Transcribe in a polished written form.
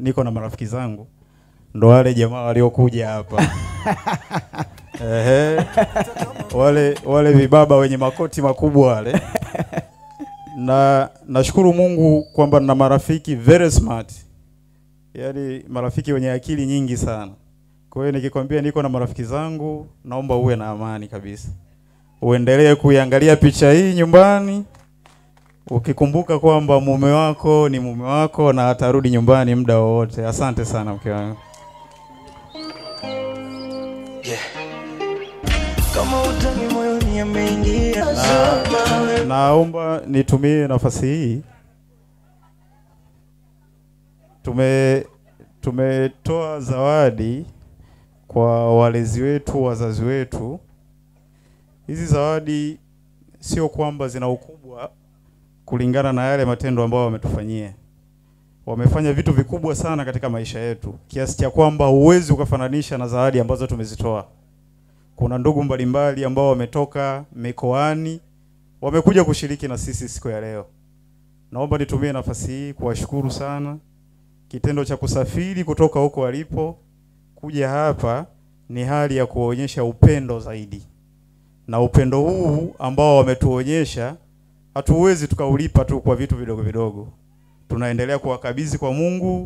Niko na marafiki zangu ndo wale jamaa waliokuja hapa. Wale vibaba wenye makoti makubwa wale. Na nashukuru Mungu kwamba nina marafiki very smart. Yaani marafiki wenye akili nyingi sana. Kwa hiyo nikikwambia niko na marafiki zangu, naomba uwe na amani kabisa. Uendelee kuiangalia picha hii nyumbani. Ukikumbuka kwamba mume wako ni mume wako na atarudi nyumbani muda wowote. Asante sana mke wangu. Kama utani moyoni ameingia. Naomba nitumie nafasi hii. Tumetoa zawadi kwa walezi wetu, wazazi wetu. Hizi zawadi sio kwamba zina ukubwa kulingana na yale matendo ambayo wametufanyia. Wamefanya vitu vikubwa sana katika maisha yetu, kiasi cha kwamba huwezi ukafananisha na zawadi ambazo tumezitoa. Kuna ndugu mbalimbali ambao wametoka mikoani, wamekuja kushiriki na sisi siku ya leo. Naomba nitumie nafasi hii kuwashukuru sana. Kitendo cha kusafiri kutoka huko walipo kuja hapa ni hali ya kuonyesha upendo zaidi. Na upendo huu ambao wametuonyesha hatuwezi tukaulipa tu kwa vitu vidogo vidogo. Tunaendelea kuwakabidhi kwa Mungu